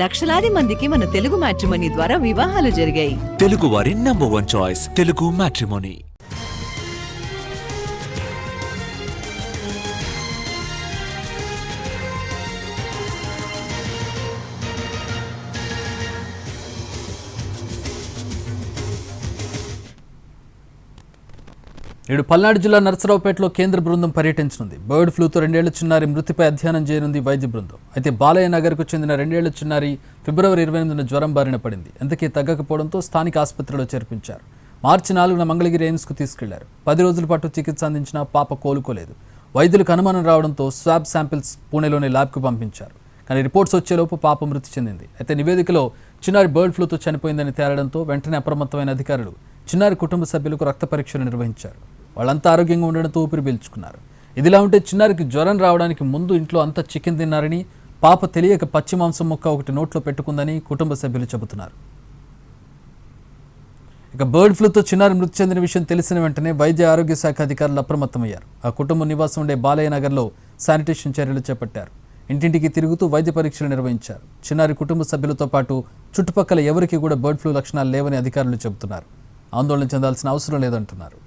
లక్షలాది మందికి మన తెలుగు మ్యాట్రిమోనీ ద్వారా వివాహాలు జరిగాయి. తెలుగు వారి నంబర్ 1 చాయిస్ తెలుగు మ్యాట్రిమోనీ. నేడు పల్నాడు జిల్లా నరసరావుపేటలో కేంద్ర బృందం పర్యటించనుంది. బర్డ్ ఫ్లూతో 2 ఏళ్ల చిన్నారి మృతిపై అధ్యయనం చేయనుంది వైద్య బృందం. అయితే బాలయ్య నగర్కు చెందిన 2 ఏళ్ల చిన్నారి ఫిబ్రవరి 28న జ్వరం బారిన పడింది. ఎంతకీ తగ్గకపోవడంతో స్థానిక ఆసుపత్రిలో చేర్పించారు. మార్చి 4న మంగళగిరి ఎయిమ్స్కు తీసుకెళ్లారు. 10 రోజుల పాటు చికిత్స అందించినా పాప కోలుకోలేదు. వైద్యులకు అనుమానం రావడంతో స్వాబ్ శాంపిల్స్ పూణేలోని ల్యాబ్కు పంపించారు. కానీ రిపోర్ట్స్ వచ్చేలోపు పాప మృతి చెందింది. అయితే నివేదికలో చిన్నారి బర్డ్ ఫ్లూతో చనిపోయిందని తేలడంతో వెంటనే అప్రమత్తమైన అధికారులు చిన్నారి కుటుంబ సభ్యులకు రక్త పరీక్షలు నిర్వహించారు. వాళ్ళంతా ఆరోగ్యంగా ఉండడంతో ఊపిరి పీల్చుకున్నారు. ఇదిలా ఉంటే చిన్నారికి జ్వరం రావడానికి ముందు ఇంట్లో అంతా చికెన్ తిన్నారని, పాప తెలియక పచ్చి మాంసం ముక్క ఒకటి నోట్లో పెట్టుకుందని కుటుంబ సభ్యులు చెబుతున్నారు. ఇక బర్డ్ ఫ్లూతో చిన్నారి మృతి చెందిన విషయం తెలిసిన వెంటనే వైద్య ఆరోగ్య శాఖ అధికారులు అప్రమత్తమయ్యారు. ఆ కుటుంబం నివాసం ఉండే బాలయ్య నగర్లో శానిటేషన్ చర్యలు చేపట్టారు. ఇంటింటికి తిరుగుతూ వైద్య పరీక్షలు నిర్వహించారు. చిన్నారి కుటుంబ సభ్యులతో పాటు చుట్టుపక్కల ఎవరికి కూడా బర్డ్ ఫ్లూ లక్షణాలు లేవని అధికారులు చెబుతున్నారు. ఆందోళన చెందాల్సిన అవసరం లేదంటున్నారు.